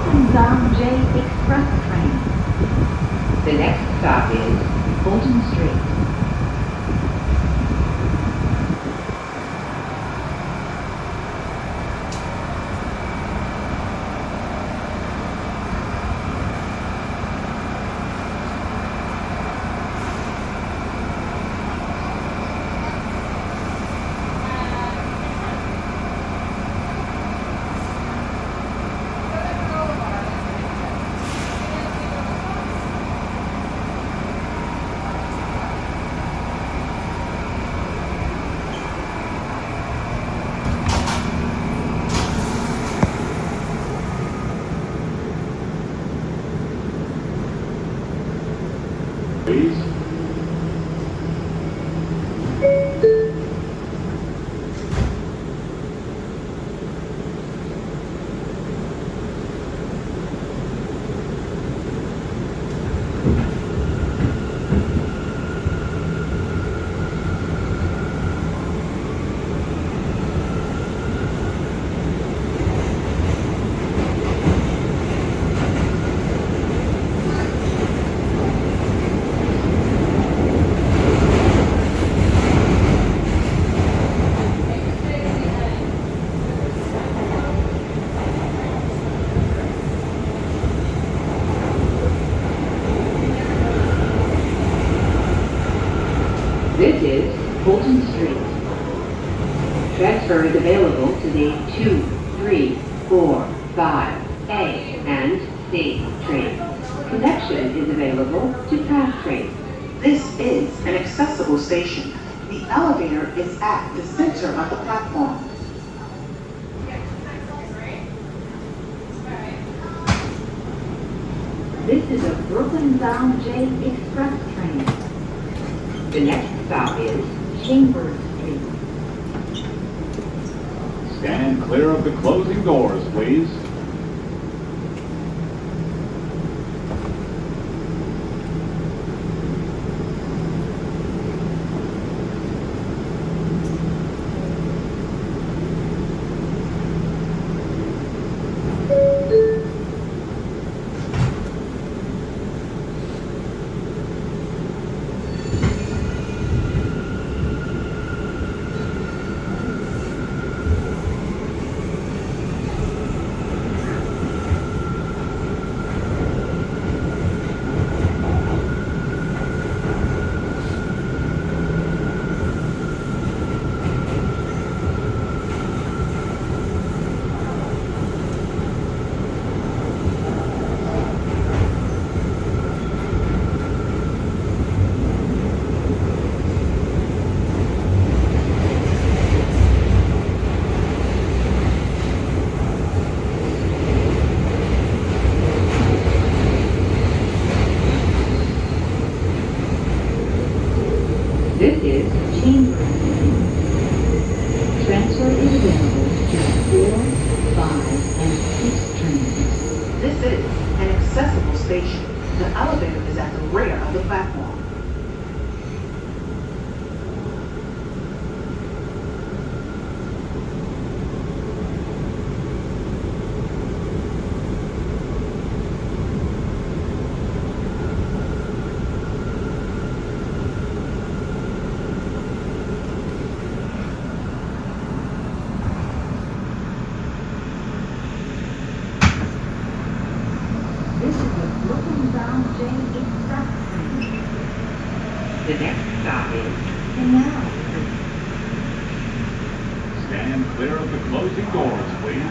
WILLIAMSBURG express train. The next stop is Fulton Street. This is Fulton Street. Transfer is available to the 2, 3, 4, 5, A, and C trains. Connection is available to pass trains. This is an accessible station. The elevator is at the center of the platform. This is a Brooklyn-bound J express train. The next stop is Chambers Street. Stand clear of the closing doors, please. This is Chambers Street. Transfer is available to 4, 5, and 6 trains. This is an accessible station. The elevator is at the rear of the platform. This is a Brooklyn-bound J express train. The next stop is Canal. Stand clear of the closing doors, please.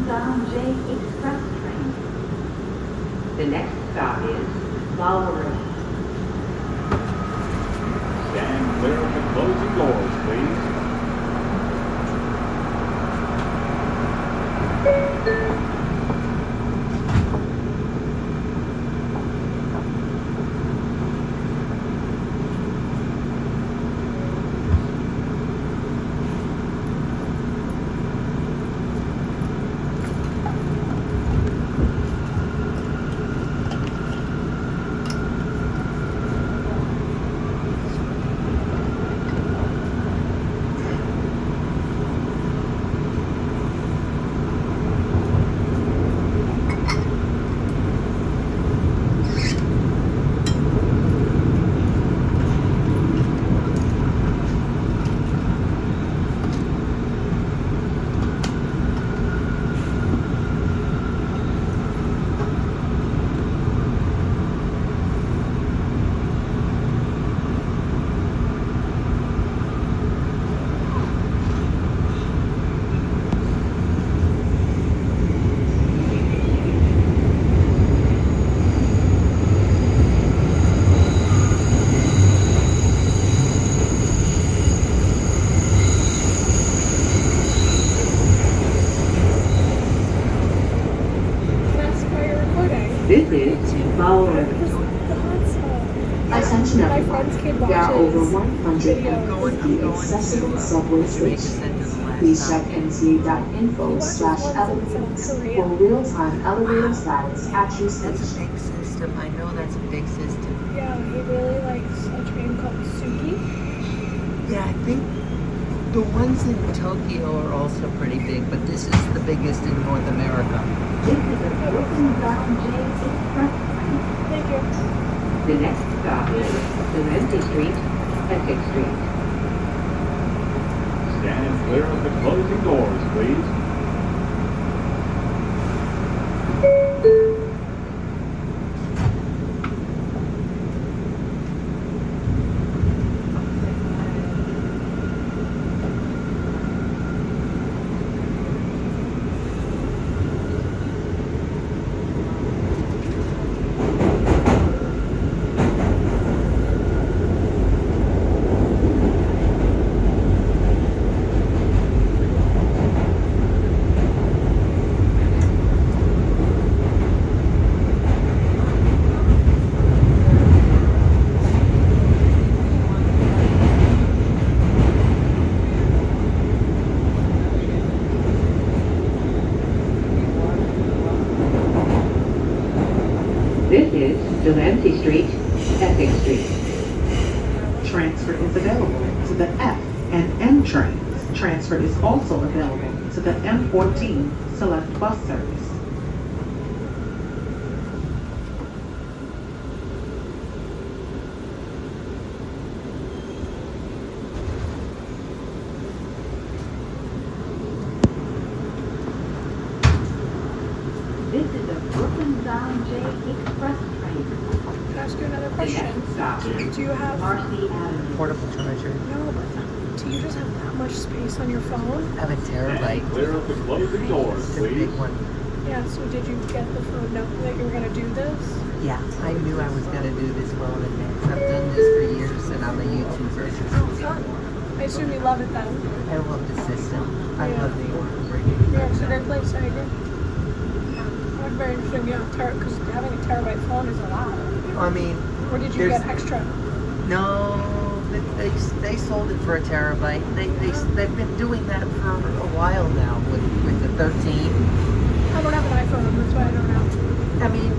Fulton-J Express train. The next stop is Bowery. Stand clear of the closing doors, please. This is Bowery. Attention My friend's kid everyone. There are over watches 150 accessible subway stations. Please check nca.info/elevators for real-time elevator status at your That's a station. big system. I know that's a big system. Yeah, he really likes a train called Suki. Yeah, I think the ones in Tokyo are also pretty big, but this is the biggest in North America. This is a Fulton-J Express train. Thank you. The next stop is Delancey Street, Essex Street. Stand clear of the closing doors, please. This is Delancey Street, Essex Street. Transfer is available to the F and M trains. Transfer is also available to the M14 Select Bus Service. This is a Fulton-J Express train. Can I ask you another The question? next stop is Do you have Marcy Avenue. Portable charger. no? But do you just have that much space on your phone? I have a terabyte. Stand clear of the closing doors, It's a big please. one. Yeah. So did you get the phone note that you were gonna do this? Yeah, I knew I was gonna do this well in advance. I've done this for years, and I'm a YouTuber. Oh, fun. I assume you love it then. I love the system. I Yeah. love New York. New York's a great place. I agree. That's very interesting. Yeah, because having a terabyte phone is a lot. I mean, Or did you There's- get extra? no, they sold it for a terabyte. They've been doing that for a while now with the 13. I don't have an iPhone. That's why I don't know. I mean,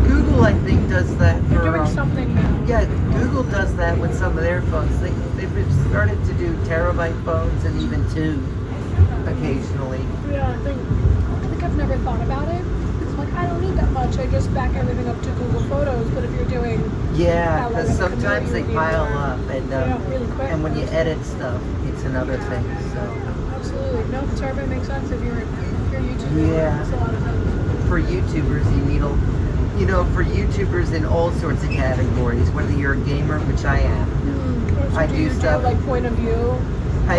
Google I think does that They're for. doing something now. Yeah, Google does that with some of their phones. They've started to do terabyte phones and even 2 occasionally. Yeah, I think I've never thought about it. It's like I don't need that much. I just back everything up to Google Photos. But if you're doing Yeah, like because a sometimes they community pile or- up, and yeah, really quick. and when you edit stuff, it's another thing. So Absolutely. No, the terabyte makes sense if you're YouTuber. Yeah. Makes a lot of sense. for YouTubers, for YouTubers in all sorts of categories, whether you're a gamer, which I am. So I do do you stuff- do like point of view?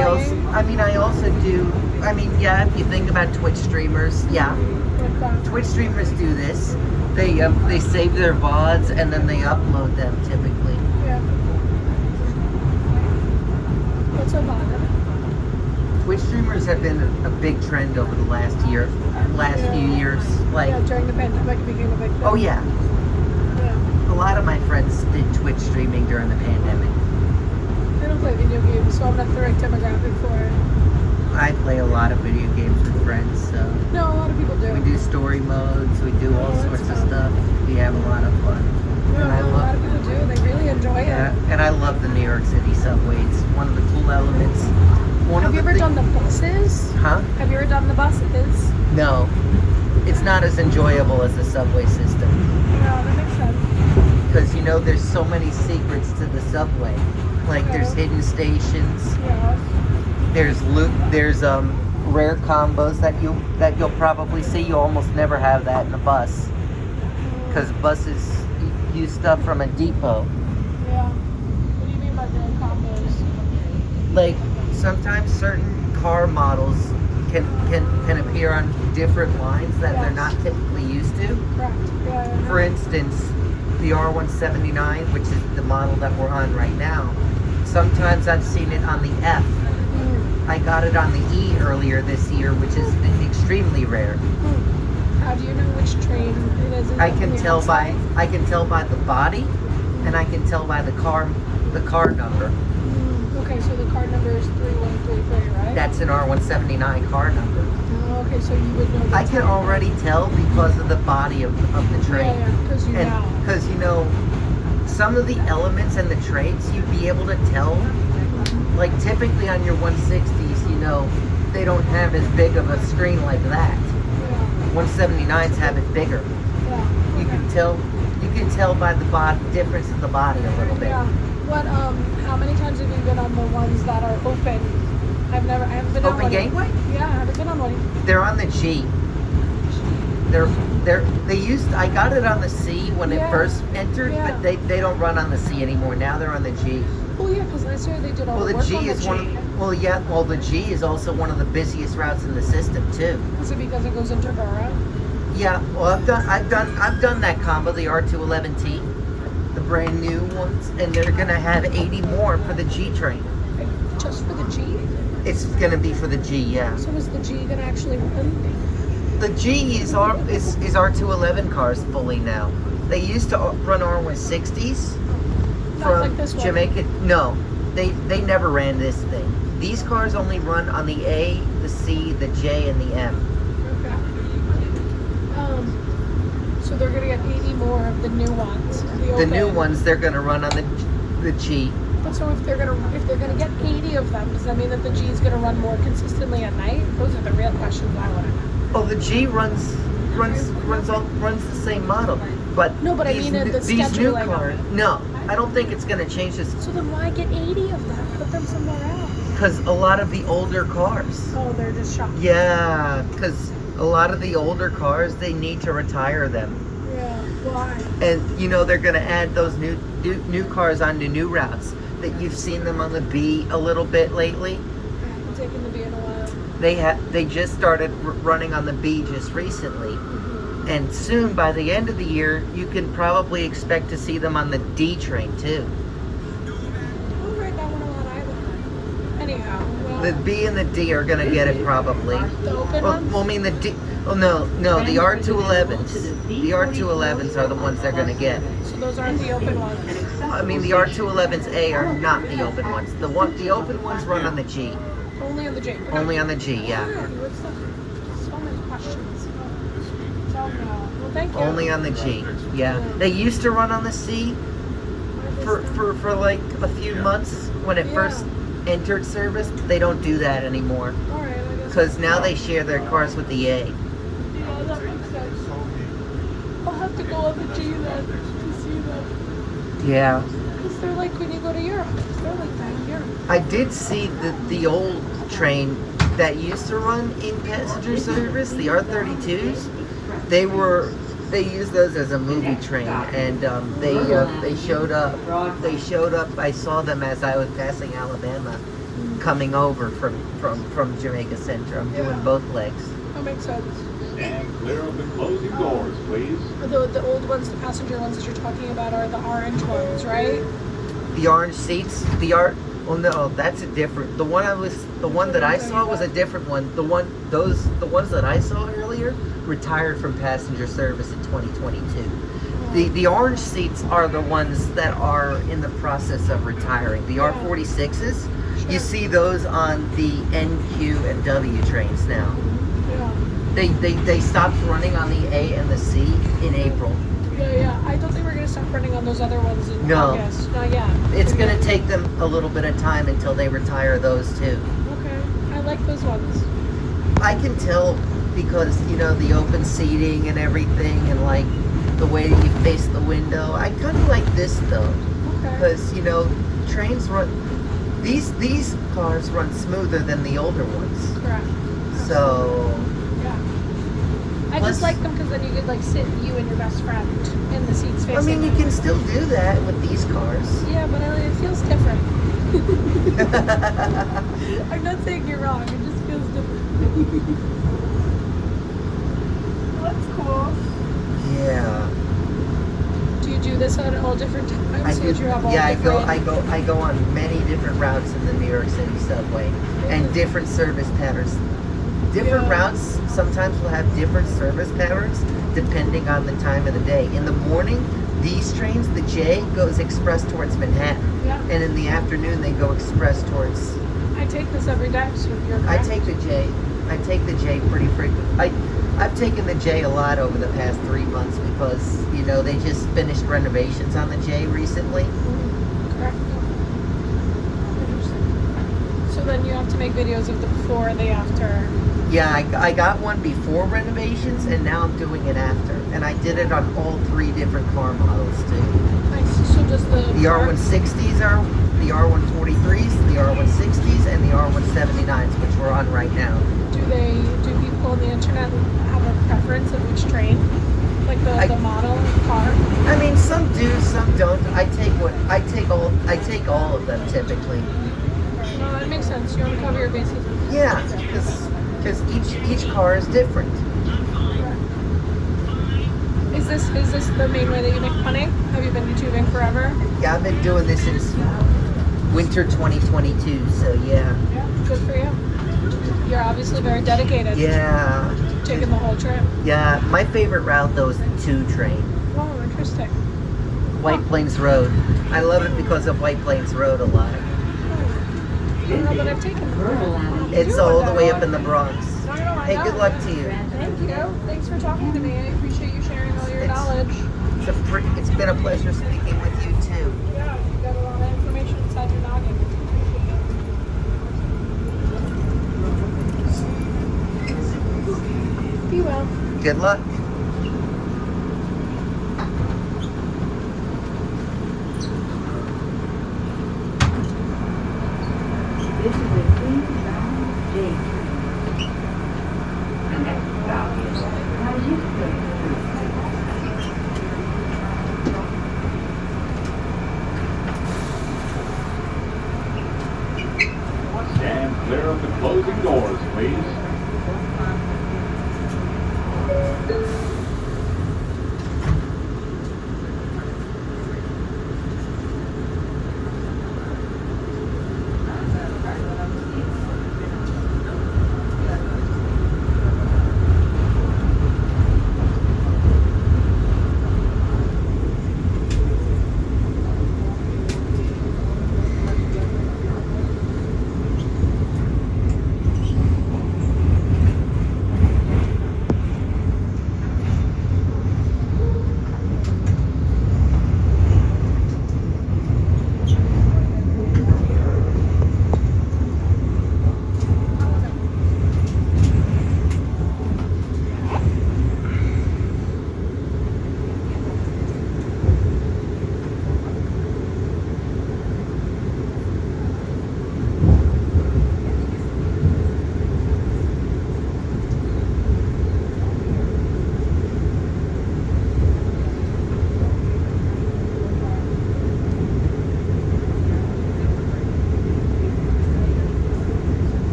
I also do. Yeah. If you think about Twitch streamers, yeah. Like that. Twitch streamers do this. They save their VODs and then they upload them typically. Yeah. What's a VOD? Twitch streamers have been a big trend over the last few years. Like, Yeah, during the pandemic it became a big thing. oh yeah, Yeah. a lot of my friends did Twitch streaming during the pandemic. I don't play video games, so I'm not the right demographic for it. I play a lot of video games with friends, so No, a lot of people do. we do story modes, we do all Oh, sorts that's of fun. stuff. We have a lot of fun. No, And I a lot love of people do. They really enjoy it. and I love the New York City subway. It's one of the cool elements. Have you ever done the buses? Huh? Have you ever done the buses? No. It's not as enjoyable as the subway system. Yeah, that makes sense. Because there's so many secrets to the subway. Like there's hidden stations. Yeah. There's rare combos that you'll probably see. You almost never have that in a bus. Because buses use stuff from a depot. Yeah. What do you mean by real combos? Like sometimes certain car models can appear on different lines that they're not typically used to. Correct. Yeah. For instance, the R179, which is the model that we're on right now, sometimes I've seen it on the F. I got it on the E earlier this year, which is extremely rare. How do you know which train it is? I can tell by the body, and I can tell by the car number. Okay, so the card number is 3133, right? That's an R179 car number. Oh, okay, so you would know. I can already tell because of the body of the train. Yeah, because you And know. because some of the elements and the traits you'd be able to tell, like typically on your 160s, they don't have as big of a screen like that. Yeah. 179s have it bigger. Yeah. You can tell by the difference of the body a little bit. Yeah. What? How many times have you been on the ones that are open? I haven't been on Open one. gateway? Yeah, I haven't been on one. They're on the G. I got it on the C when it first entered, Yeah. but they don't run on the C anymore. Now they're on the G. Oh yeah, because last year they did all Well, the the work G on is the one. G. The G is also one of the busiest routes in the system too. Is it because it goes into Borough? Yeah, well, I've done that combo, the R211T, the brand new ones, and they're gonna have 80 more for the G train. Just for the G? It's gonna be for the G, yeah. So is the G gonna actually run? The G is R211 cars fully now. They used to run R160s Not from like this one. Jamaica. No, they never ran this thing. These cars only run on the A, the C, the J, and the M. Okay. So they're gonna get 80 more of the new ones. The new ones they're gonna run on the G. But so if they're gonna get 80 of them, does that mean that the G is gonna run more consistently at night? Those are the real questions I want to know. Oh, the G runs the same model, but No, but I these, mean the these new scheduling of cars. it. No, I don't think it's gonna change this So then why get 80 of them? Put them somewhere else. because a lot of the older cars. Oh, they're just shocked. Yeah, because a lot of the older cars they need to retire them, Yeah. Why? and they're gonna add those new cars onto new routes. That you've seen them on the B a little bit lately. I'm taking the B in a while. They just started running on the B just recently. And soon, by the end of the year, you can probably expect to see them on the D train too. I don't ride that one a lot either. Anyhow, well, The B and the D are gonna get it probably. the open ones? Well, I mean the D. Oh no, the R211s. The R211s are the ones they're gonna get. So those aren't the open ones. I mean the R211s A are not the open ones. The open ones run on the G. Only on the J. Okay. Only on the G, yeah. So many questions. So, well, thank you. Only on the G. Yeah. They used to run on the C for like a few months when it first entered service. They don't do that anymore All right, I guess. because now they share their cars with the A. Yeah, that makes sense. I'll have to go on the G then to see them. Yeah. Because they're like when you go to Europe. They're like that in Europe. I did see the old train that used to run in passenger service, the R32s. They used those as a movie train, and they showed up. I saw them as I was passing Alabama coming over from Jamaica Center. I'm doing both legs. That makes sense. Stand clear of the closing doors, please. The old ones, the passenger ones that you're talking about are the orange ones, right? The orange seats, well, no, that's a different. The one that I saw was a different one. The ones that I saw earlier retired from passenger service in 2022. The orange seats are the ones that are in the process of retiring. The R46s, you see those on the NQ and W trains now. Yeah. They stopped running on the A and the C in April. Yeah. I thought they were going to stop running on those other ones in No. August. Not yet. It's going to take them a little bit of time until they retire those too. Okay. I like those ones. I can tell because, the open seating and everything and like the way that you face the window. I kind of like this though. Okay. Because, trains run, these cars run smoother than the older ones. Correct. So, Yeah. I Plus- just like them because then you could like sit you and your best friend in the seats facing. I mean, you can still do that with these cars. Yeah, but it feels different. I'm not saying you're wrong. It just feels different. That's cool. Yeah. Do you do this at all different times? So that you have all I different... go on many different routes in the New York City subway and different service patterns. Different routes sometimes will have different service patterns depending on the time of the day. In the morning, these trains, the J goes express towards Manhattan, Yeah. and in the afternoon they go express towards. I take this every day, so you're I correct. take the J. I take the J pretty frequently. I've taken the J a lot over the past 3 months because they just finished renovations on the J recently. Correct. Interesting. So then you have to make videos of the before and the after. Yeah, I got one before renovations, and now I'm doing it after. And I did it on all 3 different car models too. Nice. So does the The R160s are, the R143s, the R160s, and the R179s, which we're on right now. do people on the internet have a preference of which train? Like the model car? I mean, some do, some don't. I take all of them typically. No, that makes sense. You want to cover your bases. Yeah, because each car is different. Is this the main way that you make money? Have you been YouTubing forever? Yeah, I've been doing this since winter 2022, so yeah. Yeah. Good for you. You're obviously very dedicated. Yeah. Taking the whole trip. Yeah, my favorite route though is the 2 train. Oh, interesting. White Plains Road. I love it because of White Plains Road a lot. I don't know that I've taken the Myrtle Ave. It's all the way up in the Bronx. No, I Hey, know. good luck to you. Thank you. Thanks for talking to me. I appreciate you sharing all your knowledge. It's been a pleasure speaking with you too. Yeah, you got a lot of information inside your noggin. Be well. Good luck. This is a Blvd-JFK. The next stop is Kosciuszko St. Stand clear of the closing doors, please.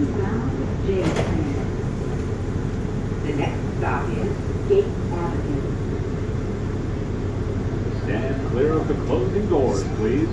Queens-bound J train. The next stop is Gate Avenue. Stand clear of the closing doors, please.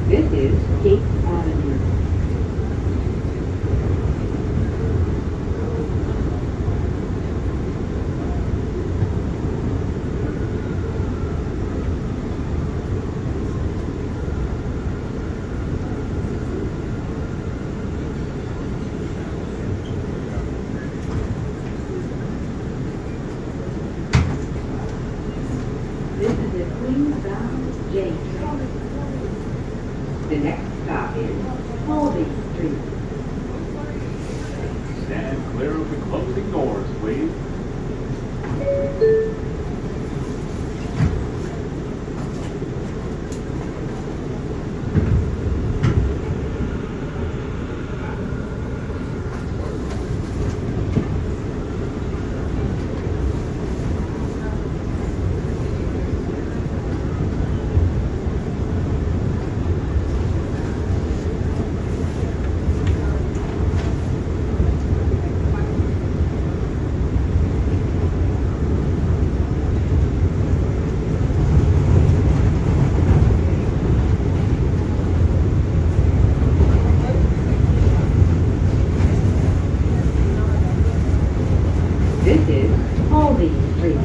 This is Gate Avenue. This is a Queens-bound J train. The next stop is Halsey Street. Stand clear of the closing doors, please. This is Halsey Street.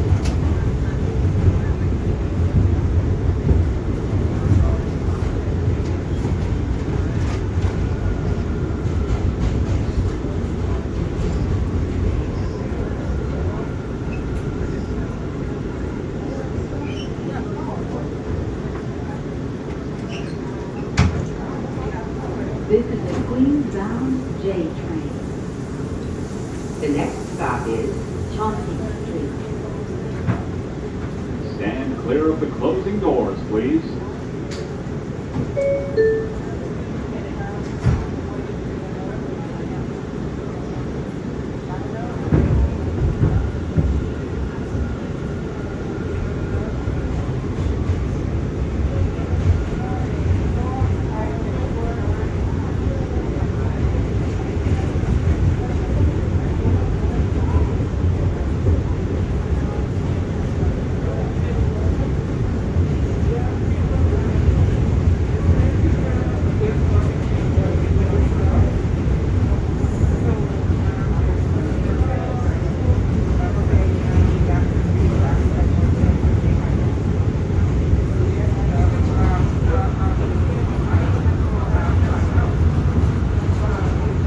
This is a Queens-bound J train. The next stop is Chauncey Street. Stand clear of the closing doors, please.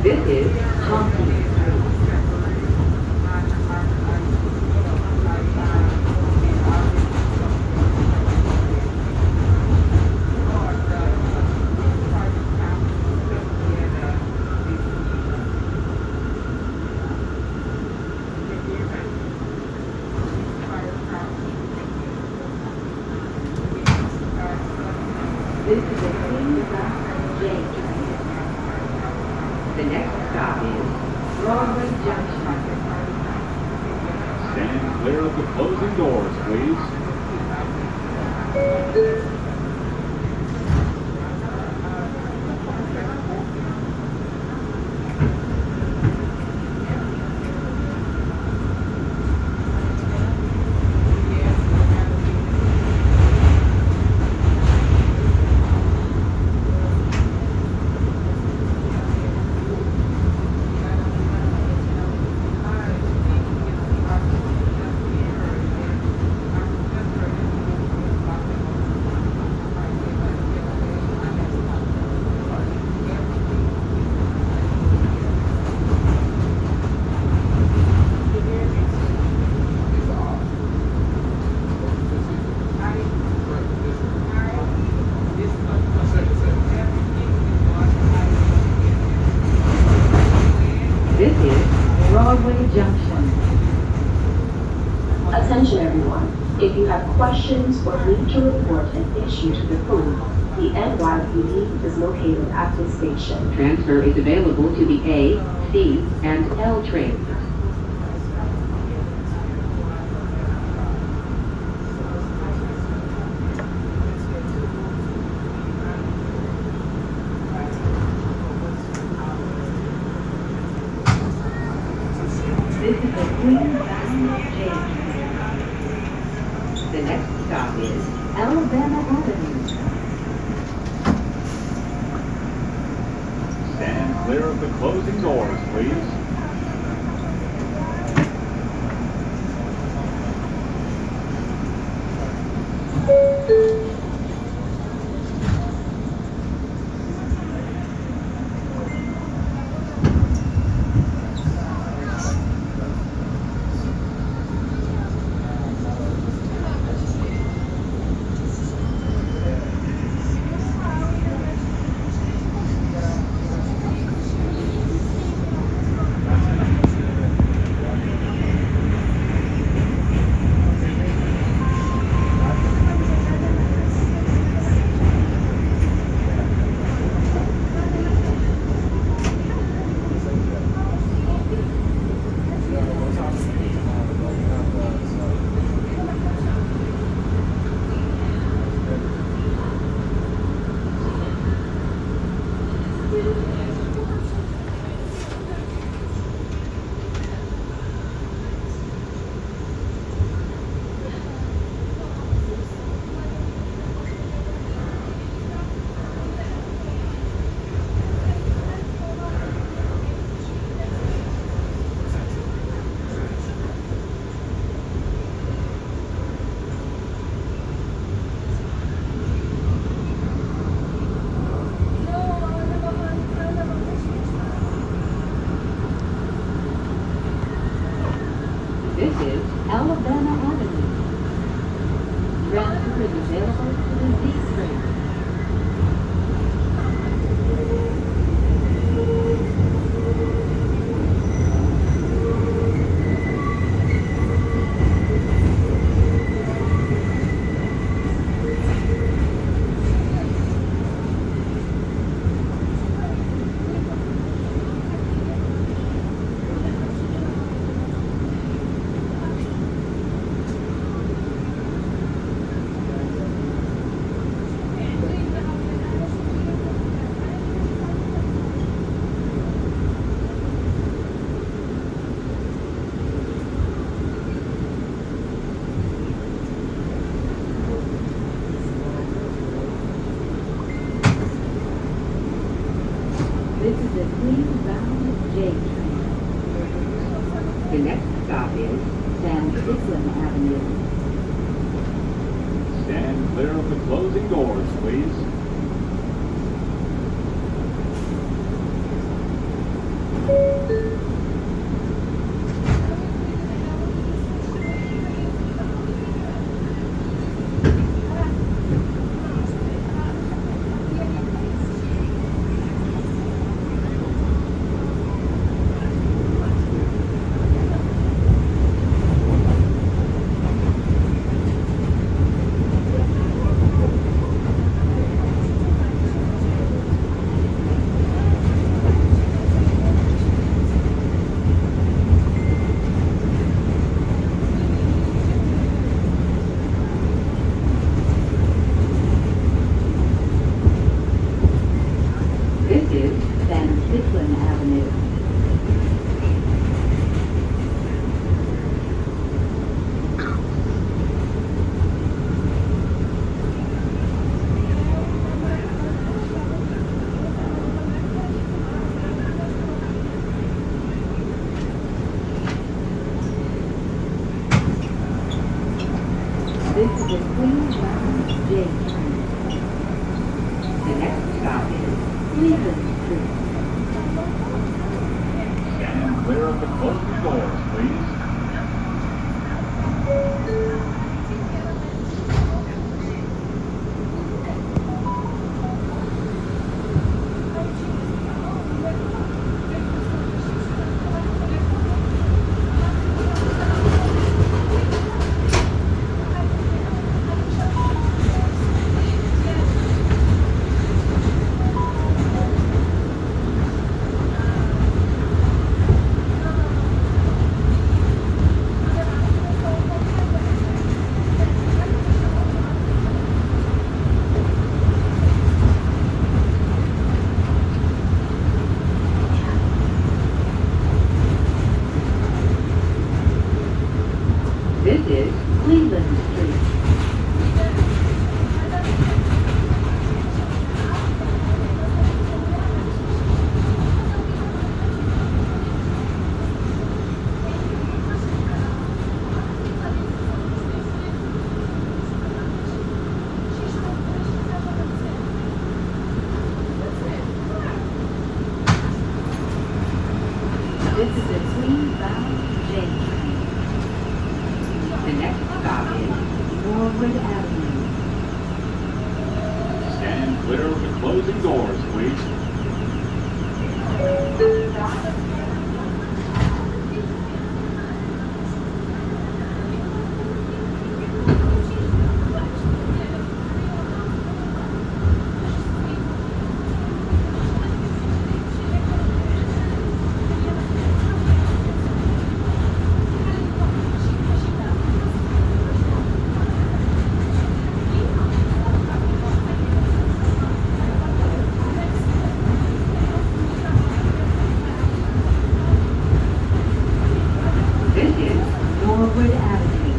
This is Chauncey Street. This is a Queens-bound J train. The next stop is Broadway Junction. Stand clear of the closing doors, please. will need to report an issue to the police. The NYPD is located at this station. Transfer is available to the A, C, and L trains. This is the Queens-bound J train. The next stop is Alabama Avenue. Stand clear of the closing doors, please. This is Alabama Avenue. Transfer is available to the Z train. This is the Queens-bound J train. The next stop is Siclen Avenue. Stand clear of the closing doors, please. This is Siclen Avenue. This is the Queens-bound J train. The next stop is Woodhaven. Stand clear of the closing doors, please. clear of the closing doors, please. This is Norwood Avenue.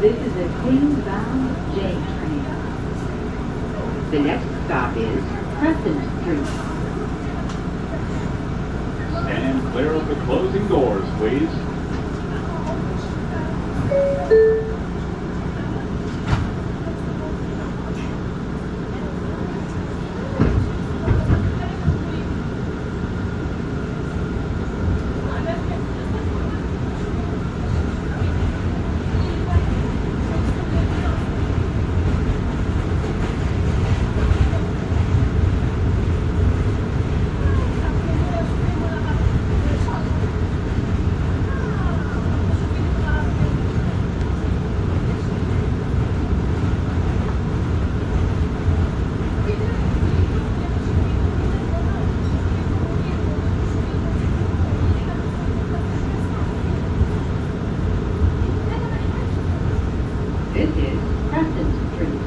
This is a Queens-bound J train. The next stop is Crescent Street. Stand clear of the closing doors, please. This is Crescent Street.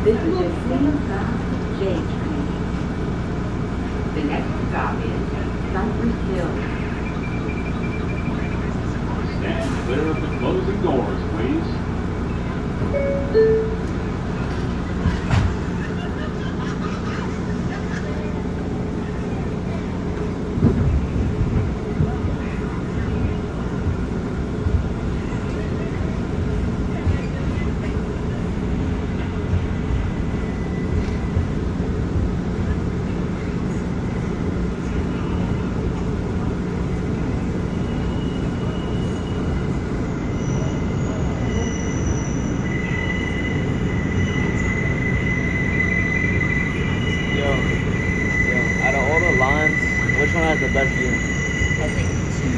This is a Queens-bound J train. The next stop is Cypress Hills. Stand clear of the closing doors, please. Out of all the lines, which one has the best view? I think two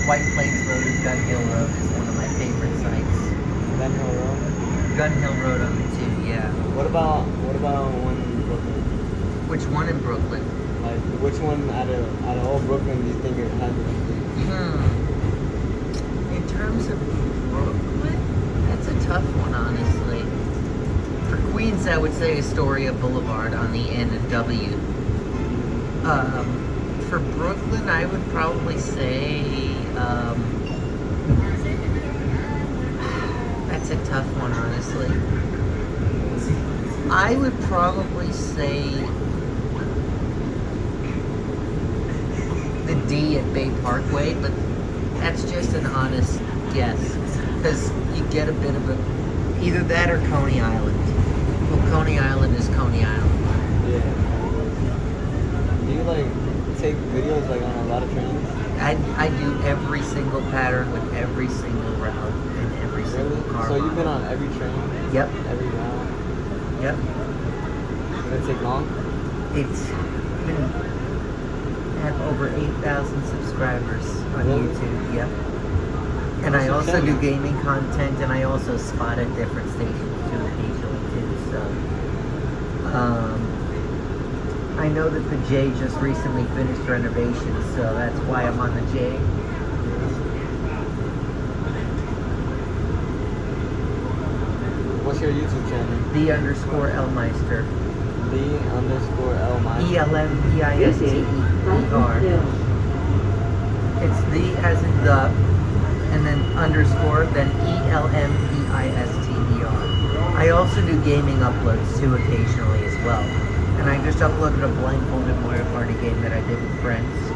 White Plains Road and Gun Hill Road is one of my favorite sites. Gun Hill Road. Gun Hill Road on the two, yeah. What about one in Brooklyn? Which one in Brooklyn? Like, which one out of all Brooklyn do you think it has the best view? In terms of Brooklyn, that's a tough one, honestly. For Queens, I would say Astoria Boulevard on the N and W. For Brooklyn, I would probably say, that's a tough one, honestly. I would probably say the D at Bay Parkway, but that's just an honest guess. Because you get a bit of a, either that or Coney Island. Well, Coney Island is Coney Island. Yeah. Do you like take videos like on a lot of trains? I do every single pattern with every single route and every single car. So you've model. been on every train? Yep. Every route? Yep. Did it take long? It's been have over 8,000 subscribers on Really? YouTube. Yep. And I Awesome. also do gaming content, and I also spot at different stations too occasionally too. So, I know that the J just recently finished renovations, so that's why I'm on the J. What's your YouTube channel? The_Lmeister. The_Lmeister. ELMEISTER. It's the as in the, and then underscore, then ELMEISTER. I also do gaming uploads too occasionally as well. And I just uploaded a blindfolded Mario Party game that I did with friends.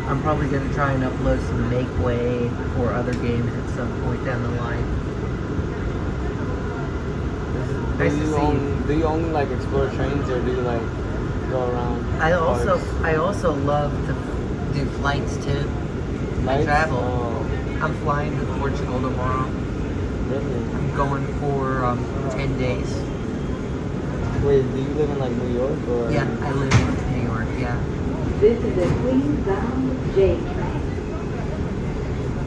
I'm probably going to try and upload some Make Way or other games at some point down the line. Nice to see you. Do you only like explore trains, or do you like go around? I also parks? love to do flights too. I Flights? travel. Oh, I'm flying to Portugal tomorrow. really? I'm going for 10 days. Wait, do you live in like New York or? Yeah, I live in New York. Yeah. This is a Queens-bound J train.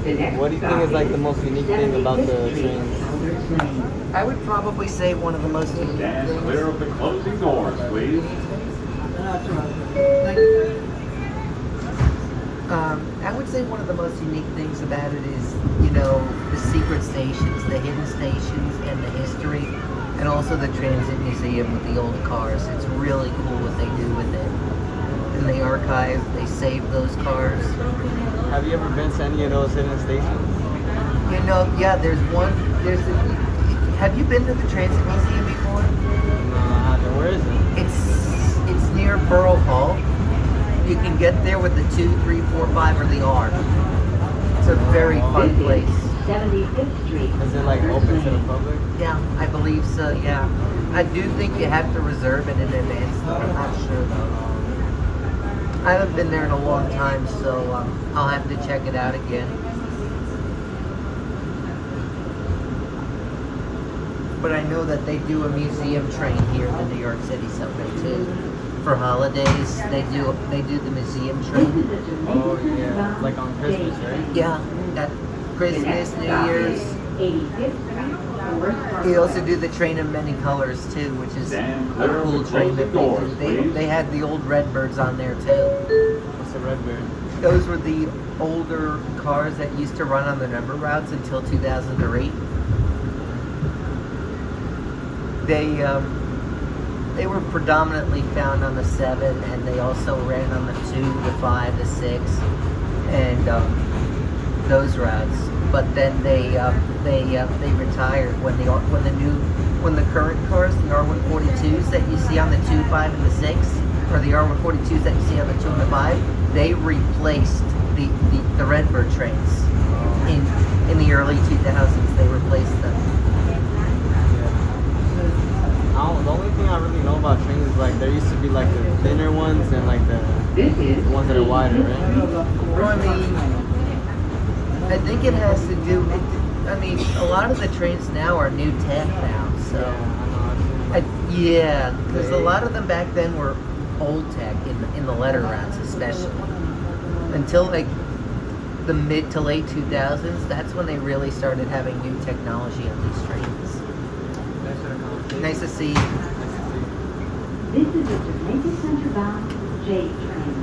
The next What do you think stop is like the most unique thing about the 75th Street, trains? St-Elderts Ln. I would probably say one of the most unique Stand things. clear of the closing doors, please. I would say one of the most unique things about it is, you know, the secret stations, the hidden stations, and the history, and also the transit museum with the old cars. It's really cool what they do with it. In the archive, they save those cars. Have you ever been to any of those hidden stations? You know, yeah, there's one. Have you been to the transit museum before? No, I haven't. Where is it? It's near Borough Hall. You can get there with the 2, 3, 4, 5, or the R. It's a very fun This place. is 75th Street. Is it like open to the public? Yeah, I believe so, yeah. I do think you have to reserve it in advance, though. I'm not sure, though. I haven't been there in a long time, so I'll have to check it out again. But I know that they do a museum train here in the New York City subway, too. For holidays, they do the museum This is train. a Jamaica Oh, yeah. bound Like on Christmas, J right? train. Yeah, at The Christmas, next New stop Year's. is 85th Street, Forest They also Pkwy. do the train of many colors too, which is a Stand clear of cool the train that closing they doors, do. please. They had the old Redbirds on there too. What's a Redbird? Those were the older cars that used to run on the number routes until 2008. They were predominantly found on the 7, and they also ran on the 2, the 5, the 6, and those routes. But then they retired when the current cars, the R142s that you see on the 2, 5, and the 6, or the R142s that you see on the 2 and the 5, they replaced the Redbird trains in the early 2000s. They replaced them. The only thing I really know about trains is like there used to be like the thinner ones and like the This is ones that are wider, right? Well, I mean, I think it has to do. I mean, a lot of the trains now are new tech now, so yeah, because a lot of them back then were old tech in the letter routes, especially until like the mid to late 2000s. That's when they really started having new technology on these trains. Nice to see you. This is a Jamaica Center-bound J train.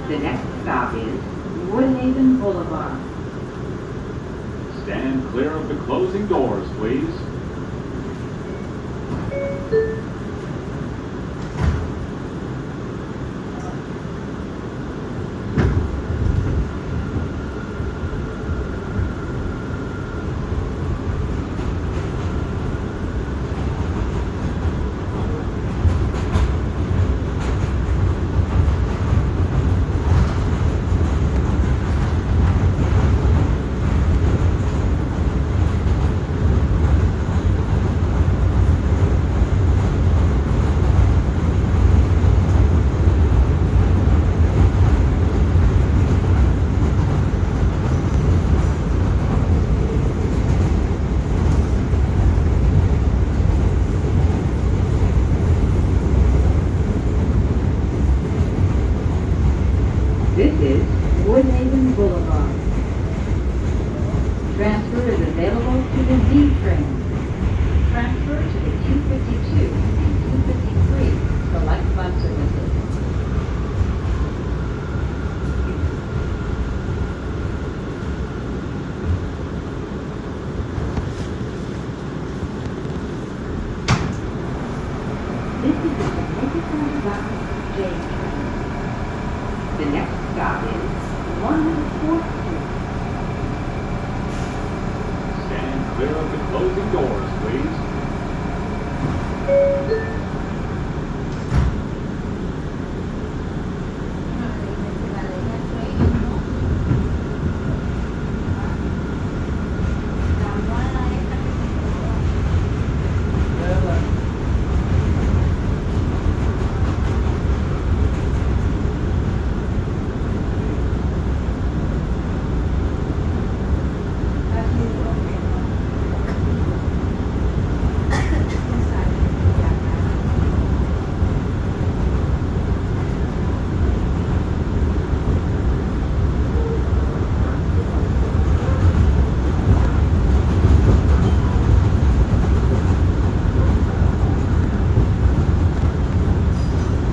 The next stop is Woodhaven Boulevard. Stand clear of the closing doors, please. This is Woodhaven Boulevard. Transfer is available to the Z train. Transfer to the 252 and 253 This is the Jamaica Line J train. The next stop is 104th Street. Stand clear of the closing doors, please.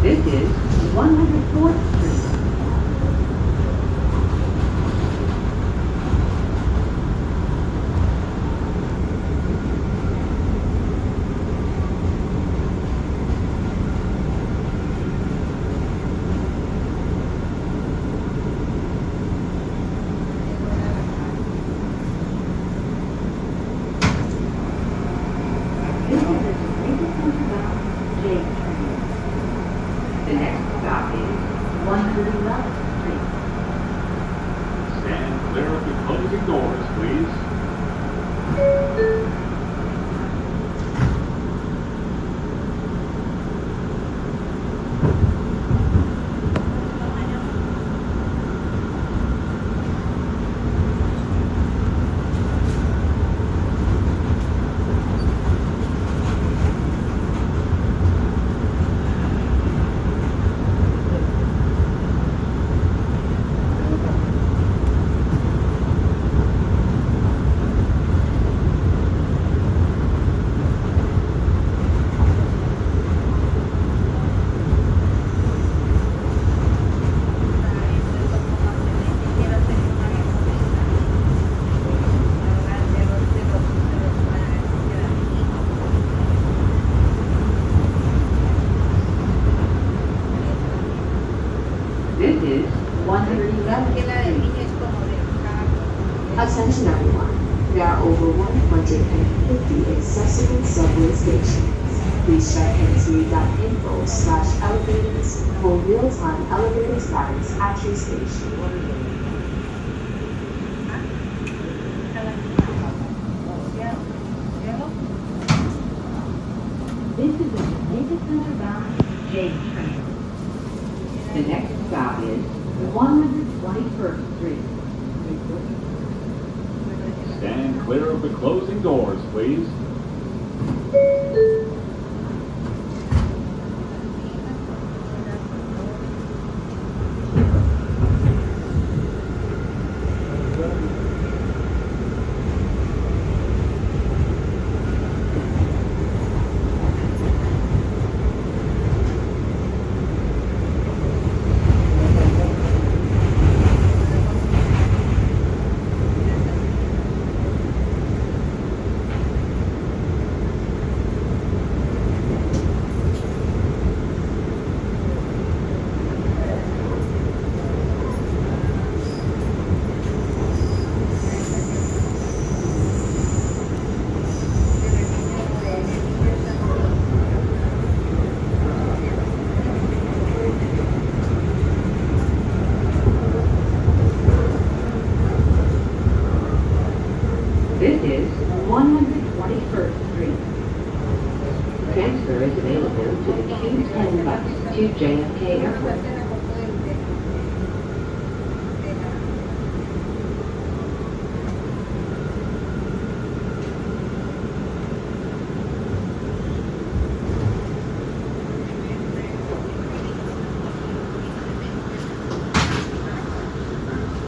This is 104th Street. This is the Jamaica Line J train. the next stop is 111th Street. Stand clear of the closing doors, please. This is 111th Street. Attention everyone, there are over 150 accessible subway stations. Please check nt.info/elevators for real-time elevator status at your station. This is the Jamaica Line J train. the next stop is 121st Street. Stand clear of the closing doors, please. This is 121st Street. Transfer is available to the Q10 bus to JFK Airport.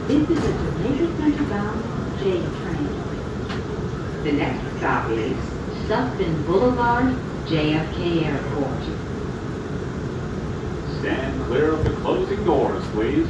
This is the Jamaica Line J train. The next stop is Sutphin Boulevard, JFK Airport. Stand clear of the closing doors, please.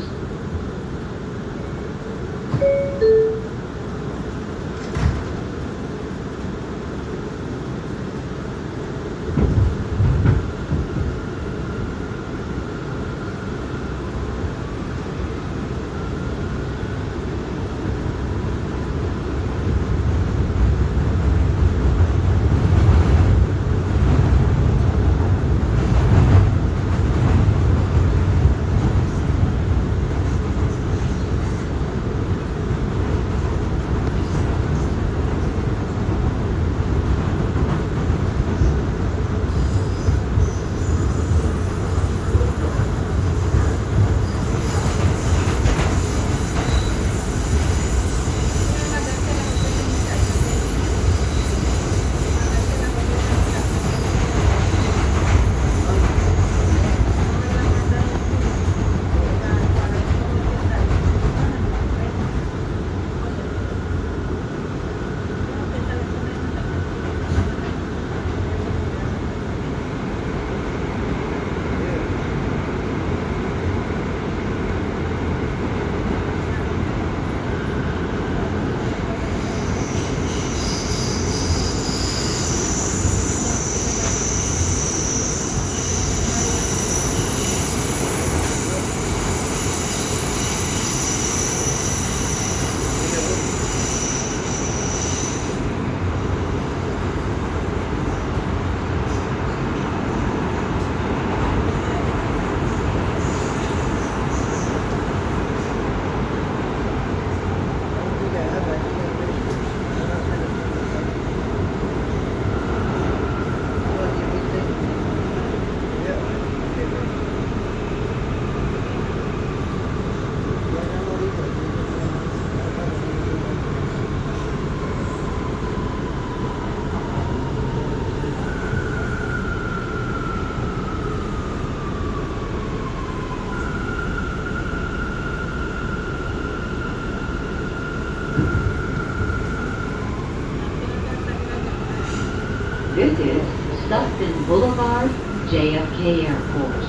Sutphin Boulevard, JFK Airport.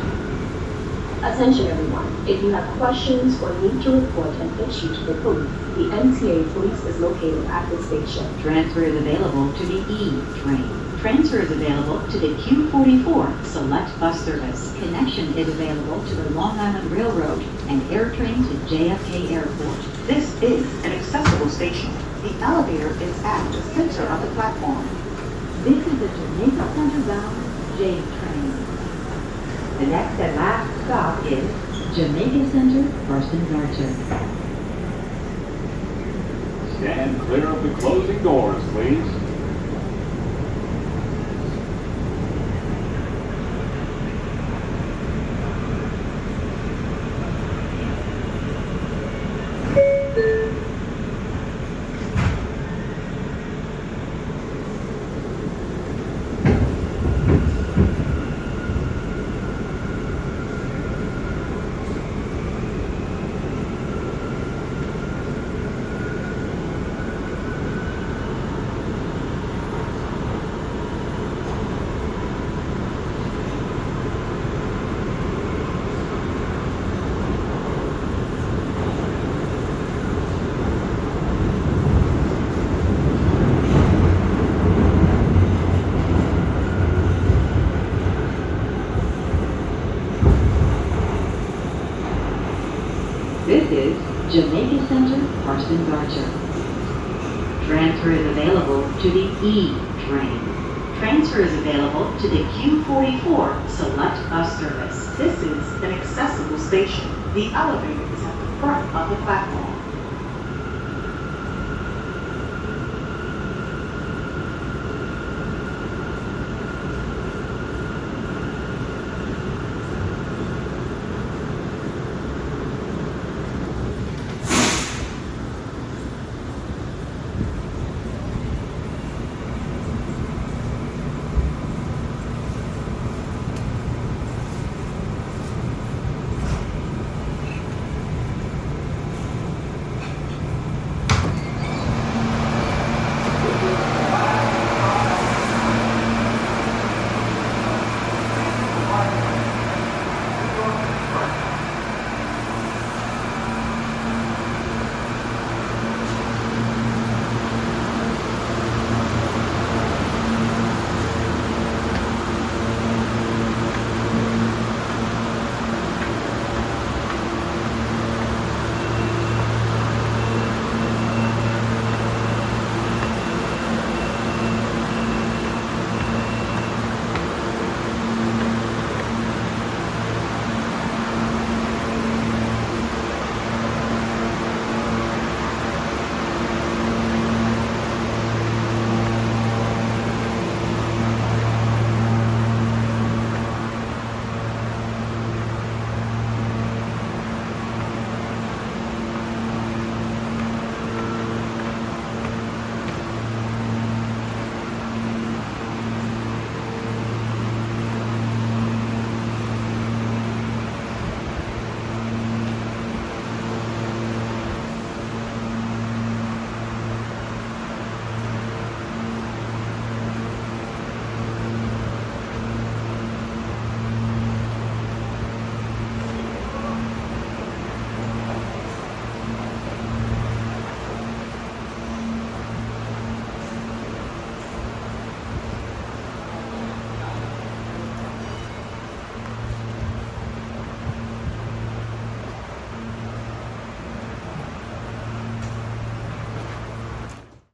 Attention everyone, if you have questions or need to report an issue to the police, the MTA police is located at the station. Transfer is available to the E train. Transfer is available to the Q44 Select Bus Service. Connection is available to the Long Island Railroad and AirTrain to JFK Airport. This is an accessible station. The elevator is at the center of the platform. This is the Jamaica Center bound J train. The next and last stop is Jamaica Center, Parsons Archer. Stand clear of the closing doors, please. This is Jamaica Center, Parsons Archer. Transfer is available to the E train. Transfer is available to the Q44 Select Bus Service. This is an accessible station. The elevator is at the front of the platform.